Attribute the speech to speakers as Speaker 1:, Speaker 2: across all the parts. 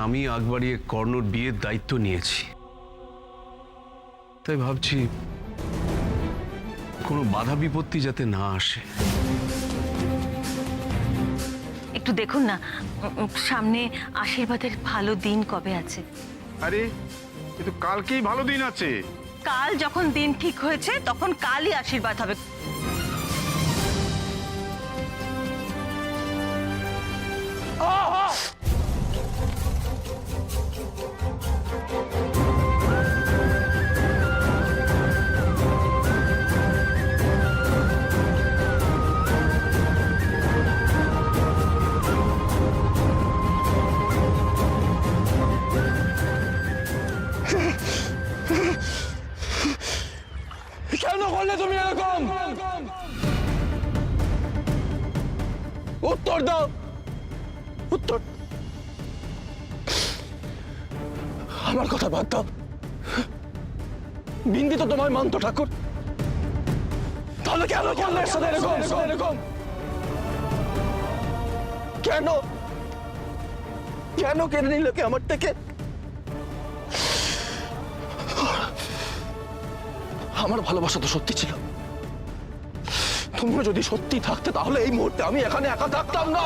Speaker 1: আমি আগ বাড়িয়ে কর্ণর বিয়ের দায়িত্ব নিয়েছি, তাই ভাবছি কোনো বাধা বিপত্তি যাতে না আসে।
Speaker 2: একটু দেখুন না, সামনে আশীর্বাদের ভালো দিন কবে আছে?
Speaker 3: আরে কিন্তু কালকেই ভালো দিন আছে।
Speaker 2: কাল যখন দিন ঠিক হয়েছে তখন কালই আশীর্বাদ হবে।
Speaker 4: কেন করলে তুমি এরকম? উত্তর দাও, উত্তর। আমার কথা বাদ দাও। বিন্দি তো তোমায় মানতো ঠাকুর, তাহলে কেন করলে এর সাথে এরকম? কেন কেন কেড়ে নিল কি আমার থেকে? আমার ভালোবাসা তো সত্যি ছিল। তুমিও যদি সত্যি থাকতে তাহলে এই মুহূর্তে আমি এখানে একা থাকতাম না।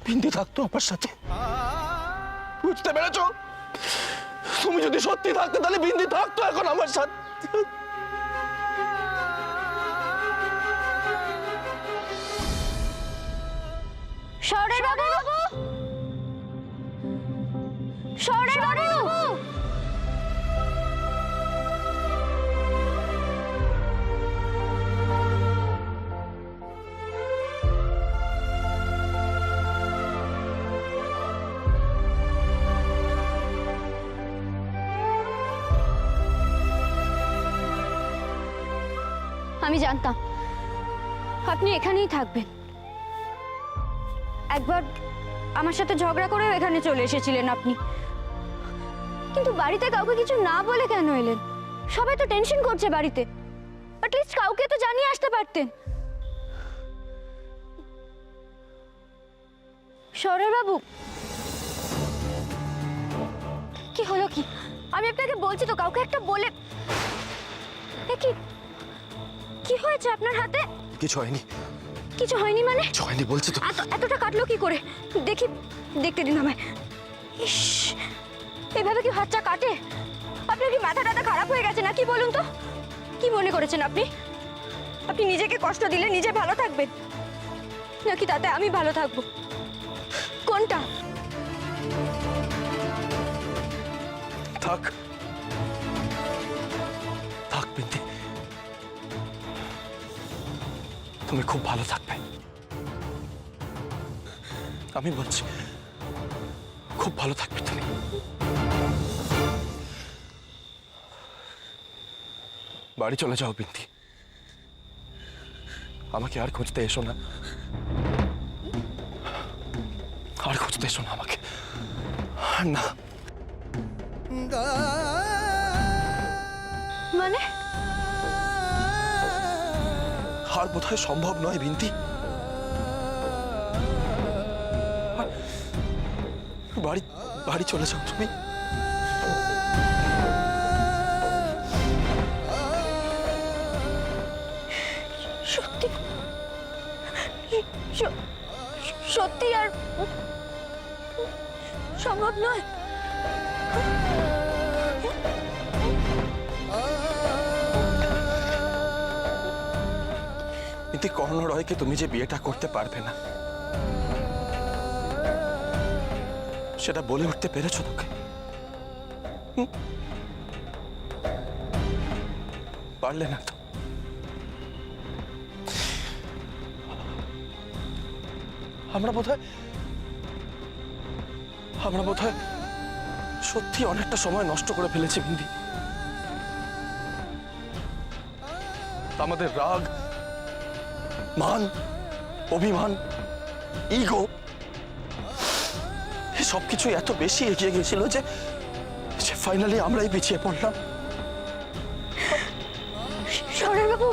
Speaker 4: বিন্দি থাকতো আমার সাথে, বুঝতে পেরেছো? তুমি যদি সত্যি থাকতে তাহলে বিন্দি থাকতো এখন আমার সাথে।
Speaker 5: শৌরের বাবু, শৌরের বাবু, আমি জানতাম আপনি এখানেই থাকবেন। একবার আমার সাথে ঝগড়া করেও এখানে চলে এসেছিলেন আপনি, কিন্তু বাড়িতে কাউকে কিছু না বলে কেন এলেন? সবাই তো টেনশন করছে বাড়িতে, অ্যাটলিস্ট কাউকে তো জানিয়ে আসতে পারতেন। শৌরের বাবু, কি হলো কি? আমি আপনাকে বলছি তো কাউকে একটা বলে। কি হয়েছে আপনার হাতে?
Speaker 4: কিছু হয়নি।
Speaker 5: কিছু হয়নি মানে?
Speaker 4: কিছু হয়নি বলছি তো।
Speaker 5: এতটা কাটলো কি করে? দেখি, দেখতে দিন আমায়। ইস, এভাবে কি হাতটা কাটে? আপনার কি মাথা টাথা খারাপ হয়ে গেছে নাকি বলুন তো? কি মনে করেছেন আপনি? আপনি নিজেকে কষ্ট দিলে নিজে ভালো থাকবেন, নাকি তাতে আমি ভালো থাকবো? কোনটা?
Speaker 4: থাক থাক বিন্দি, তুমি খুব ভালো থাকবে। আমি বলছি খুব ভালো থাকবে তুমি। বাড়ি চলে যাও বিন্দি, আমাকে আর খুঁজতে এসো না, আর খুঁজতে এসো না আমাকে। না
Speaker 5: মানে?
Speaker 4: আর বোধহয় সম্ভব নয় বিন্দি। বাড়ি বাড়ি চলে যাও তুমি।
Speaker 5: সত্যি সত্যি আর সম্ভব নয়?
Speaker 4: কিন্তু কর্ণ রয়কে তুমি যে বিয়েটা করতে পারবে না সেটা বলে উঠতে পেরেছো তোকে? পারলে না তো। আমরা বোধহয় সত্যি অনেকটা সময় নষ্ট করে ফেলেছি বিন্দি। আমাদের রাগ, মান, অভিমান, ইগো সবকিছু এত বেশি এগিয়ে গিয়েছিল যে ফাইনালি আমরাই পিছিয়ে পড়লাম।
Speaker 5: শৌরের বাবু,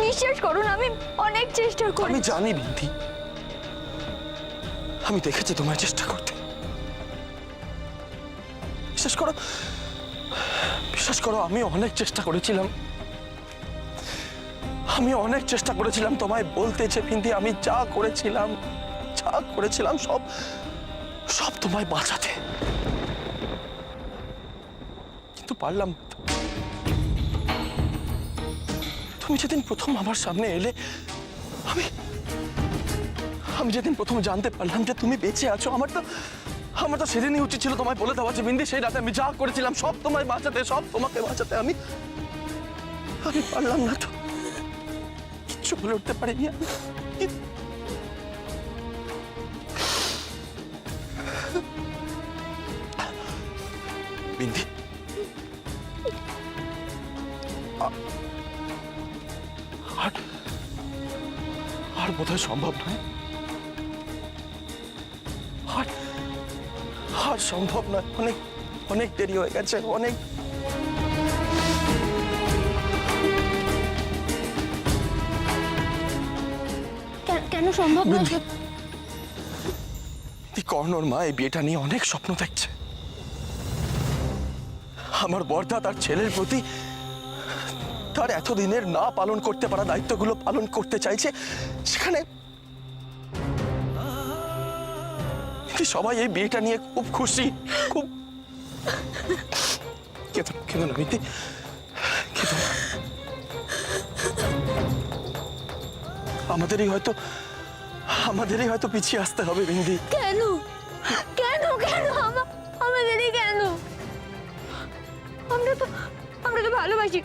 Speaker 5: বিশ্বাস করুন আমি অনেক চেষ্টা করি।
Speaker 4: আমি জানি বিন্দি, আমি দেখেছি তোমায় চেষ্টা করতে। বিশ্বাস করো, বিশ্বাস করো, আমি অনেক চেষ্টা করেছিলাম। আমি অনেক চেষ্টা করেছিলাম তোমায় বলতে যে বিন্দি, আমি যা করেছিলাম সব সব তোমায় বাঁচাতে, কিন্তু পারলাম না। তুমি যেদিন প্রথম আমার সামনে এলে, আমি যেদিন প্রথম জানতে পারলাম যে তুমি বেঁচে আছো, আমার তো সেদিনই উচিত ছিল তোমায় বলে দেওয়া যে বিন্দি, সেই রাতে আমি যা করেছিলাম সব তোমায় বাঁচাতে, সব তোমাকে বাঁচাতে। আমি পারলাম না তো, কিচ্ছু বলে উঠতে পারিনি আমি। বিন্দি, আর বোধহয় সম্ভব নয়, আর সম্ভব নয়। অনেক অনেক দেরি হয়ে গেছে, অনেক।
Speaker 5: কেন সম্ভব নয়?
Speaker 4: কর্ণর মা এই বিয়েটা নিয়ে অনেক স্বপ্ন দেখছে। আমার বর্দা তার ছেলের প্রতি তার এতদিনের না পালন করতে পারা দায়িত্বগুলো পালন করতে চাইছে, সেখানে সবাই এই বিয়েটা নিয়ে খুব খুশি, খুব। কেঁদো না বিন্দি, কেঁদো না। আমাদেরই হয়তো পিছিয়ে আসতে হবে বিন্দি।
Speaker 5: কেন কেন কেন আমাদেরই কেন? আমরা তো ভালোবাসি,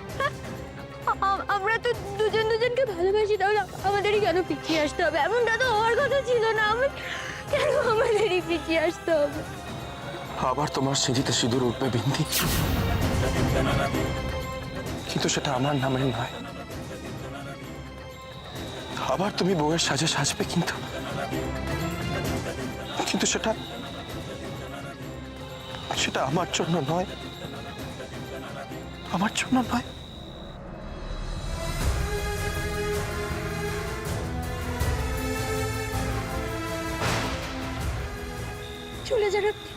Speaker 5: আমরা তো দুজনকে ভালোবাসি, তাহলে আমাদেরই কেন পিছিয়ে আসতে হবে? এমনটা তো হওয়ার কথা ছিল না। কেন আমাদেরই পিছিয়ে আসতে হবে?
Speaker 4: আবার তোমার সিঁড়িতে সিঁদুর উঠবে বিন্দি, কিন্তু সেটা আমার নামের নয়। আবার তুমি বউয়ের সাজে সাজবে, কিন্তু সেটা আমার জন্য নয়, আমার জন্য নয়।
Speaker 5: চলে যান আপনি,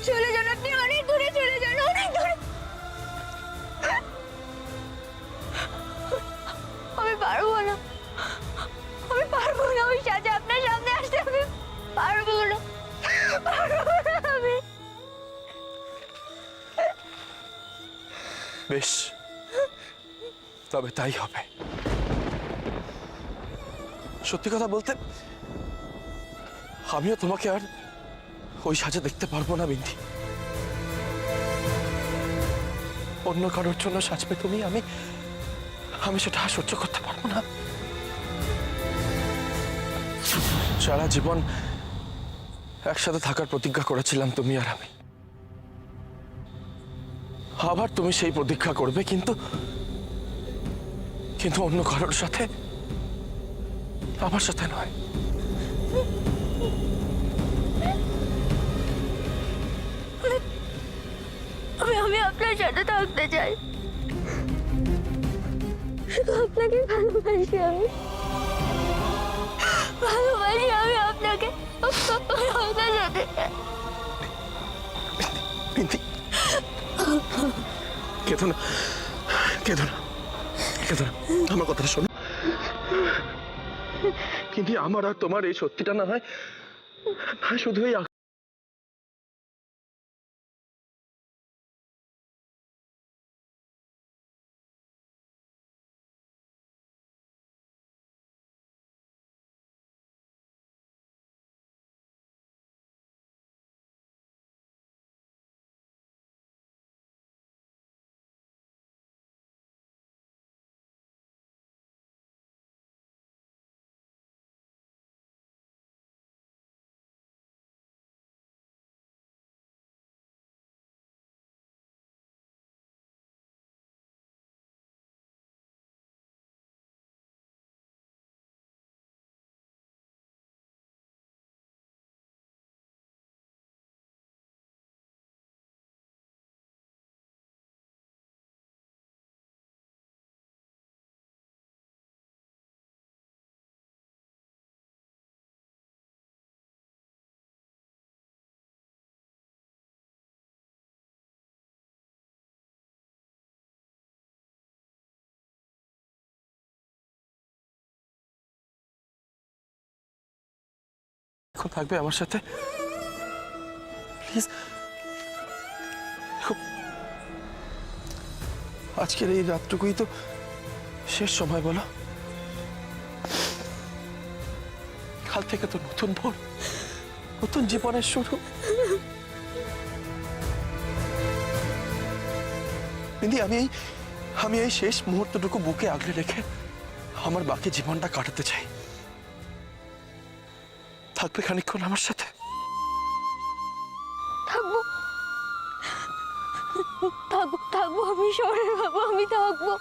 Speaker 5: চলে যান আপনি, অনেক দূরে চলে যান, অনেক দূরে। আমি পারবো না, ওই সাজে আপনার সামনে আসতে। আমি পারবো না আমি।
Speaker 4: বেশ, তবে তাই হবে। সত্যি কথা বলতে, আমিও তোমাকে আর ওই সাজে দেখতে পারবো না বিন্দি। অন্য কারোর জন্য সাজবে তুমি, আমি সেটা আর সহ্য করতে পারবো না। সারা জীবন একসাথে থাকার প্রতিজ্ঞা করেছিলাম তুমি আর আমি। আবার তুমি সেই প্রতীক্ষা করবে, কিন্তু অন্য কারোর সাথে, আমার সাথে নয়।
Speaker 5: আমি আপনার সাথে থাকতে চাই, শুধু আপনাকে ভালোবাসি। আমি আপনাকে, আপনার সাথে।
Speaker 4: বিন্দি, কেঁদো না, আমার কথাটা শোনো। কিন্তু আমার আর তোমার এই সত্যিটা না হয় শুধু এই খানিকক্ষণ থাকবে আমার সাথে প্লিজ? আজকের এই রাতটুকুই তো শেষ সময়, বলো? কাল থেকে তো নতুন ভোর, নতুন জীবনের শুরু। বিন্দি, আমি এই শেষ মুহূর্তটুকু বুকে আগলে রেখে আমার বাকি জীবনটা কাটাতে চাই। থাকবে খানিকক্ষণ আমার সাথে?
Speaker 5: থাকবো থাকবো থাকবো আমি শহরের বাবা, আমি থাকবো।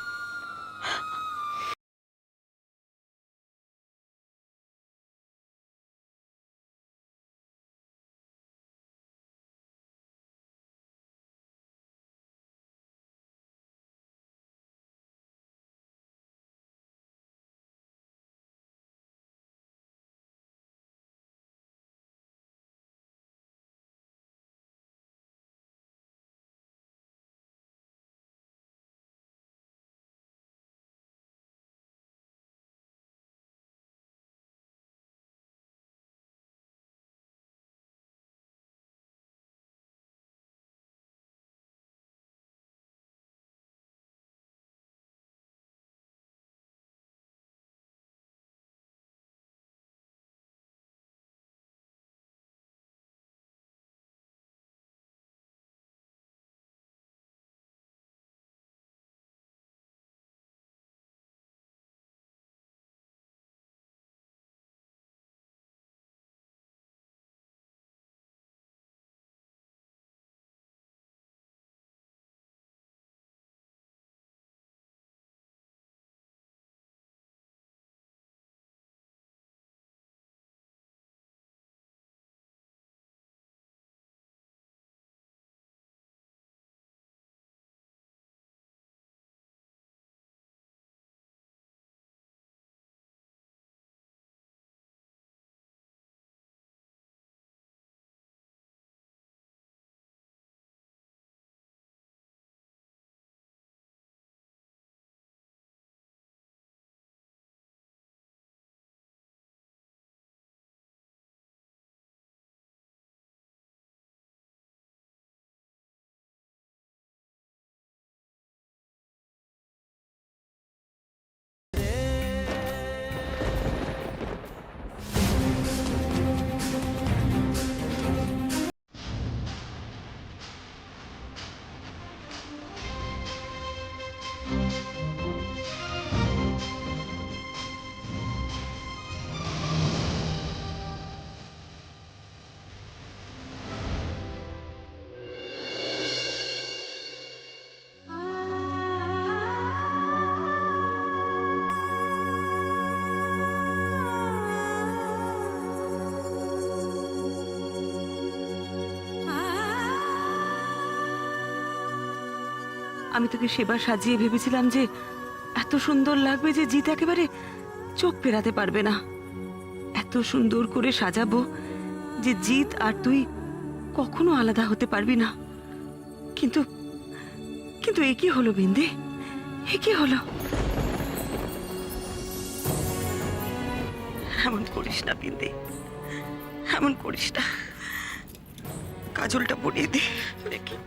Speaker 2: আমি তোকে সেবার সাজিয়ে ভেবেছিলাম যে এত সুন্দর লাগবে যে জিৎ একেবারে চোখ ফেরাতে পারবে না। এত সুন্দর করে সাজাবো যে জিৎ আর তুই কখনো আলাদা হতে পারবি না। কিন্তু কিন্তু এ কি হলো বিন্দে, এ কি হলো? এমন করিস না বিন্দে, এমন করিস না। কাজলটা পরিয়ে দে দেখি।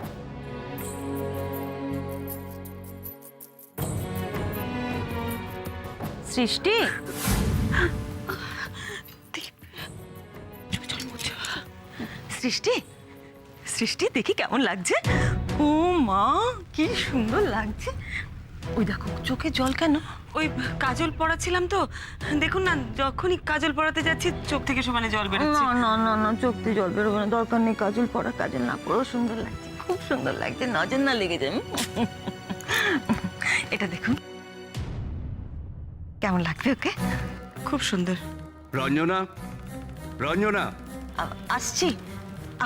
Speaker 2: সৃষ্টি, সৃষ্টি, সৃষ্টি দেখি কেমন লাগছে। ও মা, কি সুন্দর লাগছে। ওই দেখো চোখে জল কেন? ওই কাজল পড়াচ্ছিলাম তো, দেখুন না যখনই কাজল পড়াতে যাচ্ছি চোখ থেকে সমানে জল বেরোচ্ছে। না না না না, চোখ থেকে জল বেরোবে না, দরকার নেই কাজল পড়া। কাজল না পড়াও সুন্দর লাগছে, খুব সুন্দর লাগছে, নজর না লেগে যায়। এটা দেখুন কেমন লাগবে ওকে, খুব সুন্দর।
Speaker 1: রঞ্জনা, রঞ্জনা,
Speaker 2: আসছি,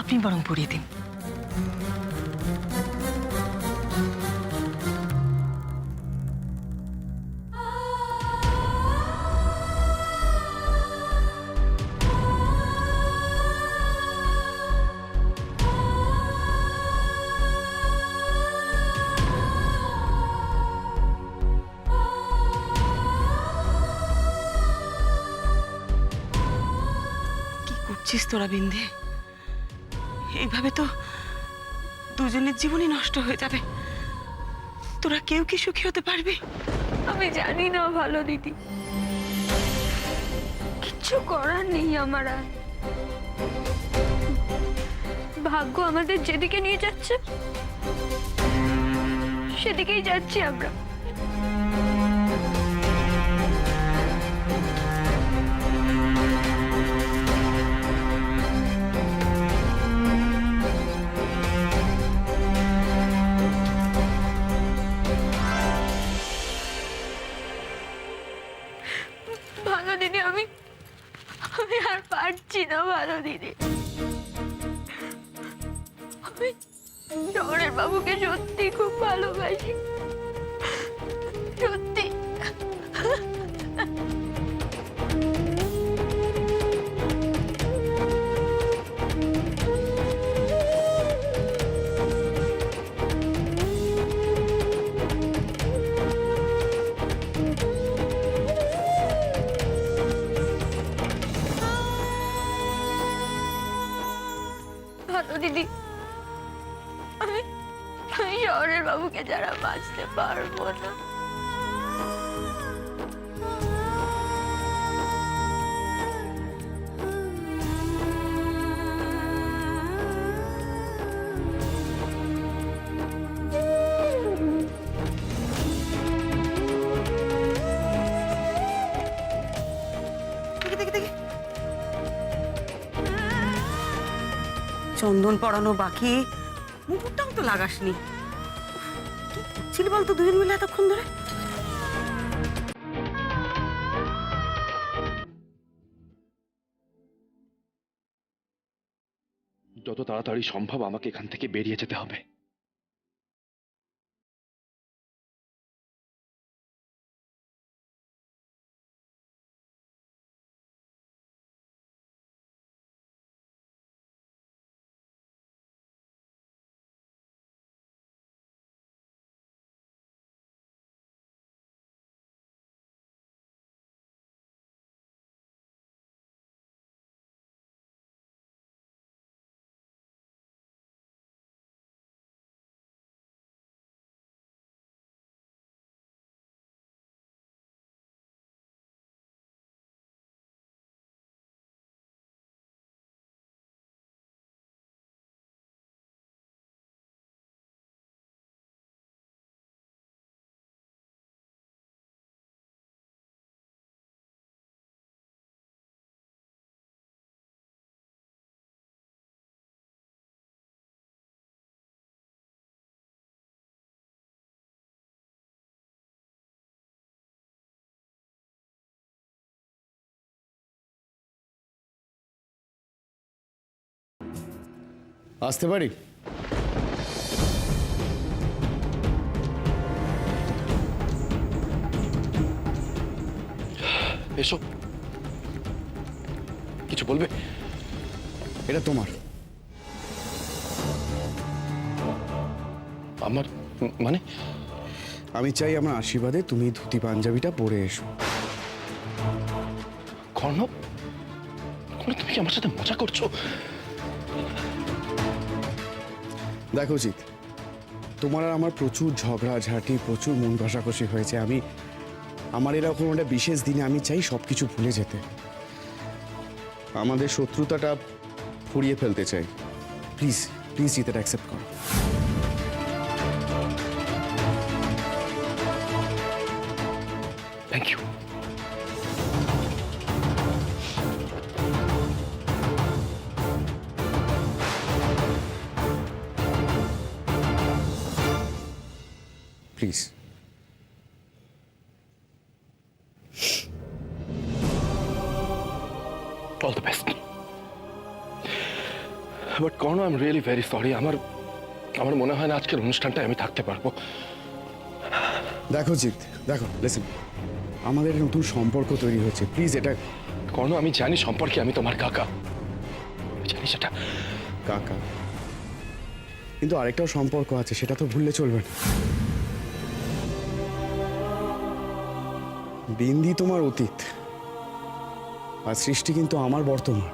Speaker 2: আপনি বরং পরিয়ে দিন। করছিস তোরা বিন্ধি? এইভাবে তো দুজনের জীবনই নষ্ট হয়ে যাবে। তোরা কেউ কি সুখী হতে পারবি?
Speaker 5: আমি জানি না ভালো দিদি, কিচ্ছু করার নেই আমার আর। ভাগ্য আমাদের যেদিকে নিয়ে যাচ্ছে সেদিকেই যাচ্ছি আমরা। ভালো দিদি, আমি আর পারছি না ভালো দিদি। আমি শহরের বাবুকে সত্যি খুব ভালোবাসি, সত্যি। ভালো দিদি, আমি শহরের বাবুকে যারা বাঁচতে পারবো না।
Speaker 2: চন্দন পড়ানো বাকি, মুকুটটাও তো লাগাসনি। কি করছিলি বলতো দুজন মিলে এতক্ষণ ধরে?
Speaker 4: যত তাড়াতাড়ি সম্ভব আমাকে এখান থেকে বেরিয়ে যেতে হবে।
Speaker 6: আসতে পারি?
Speaker 4: এসো, কিছু বলবে?
Speaker 6: এটা তোমার।
Speaker 4: আমার মানে?
Speaker 6: আমি চাই আমার আশীর্বাদে তুমি ধুতি পাঞ্জাবিটা পরে এসো।
Speaker 4: কর্ণ, তুমি কি আমার সাথে মজা করছো?
Speaker 6: দেখো জিৎ, তোমার আর আমার প্রচুর ঝগড়াঝাঁটি, প্রচুর মন ঘষাঘষি হয়েছে। আমার এরকম একটা বিশেষ দিনে আমি চাই সবকিছু ভুলে যেতে। আমাদের শত্রুতাটা ফুরিয়ে ফেলতে চাই। প্লিজ প্লিজ জিৎ, এটা অ্যাকসেপ্ট করো।
Speaker 4: Thank you.
Speaker 6: Please.
Speaker 4: All the best. But Karna, I am really very sorry. আমার মনে হয় না আজকের অনুষ্ঠানটায় আমি থাকতে পারবো।
Speaker 6: দেখো জিৎ, দেখো, লিসেন, আমাদের নতুন সম্পর্ক তৈরি হচ্ছে। প্লিজ এটা।
Speaker 4: কর্ণ, আমি জানি সম্পর্কে আমি তোমার কাকা, আমি জানি সেটা।
Speaker 6: কাকা, কিন্তু আরেকটাও সম্পর্ক আছে, সেটা তো ভুললে চলবে না। বিন্দি তোমার অতীত, আর সৃষ্টি কিন্তু আমার বর্তমান।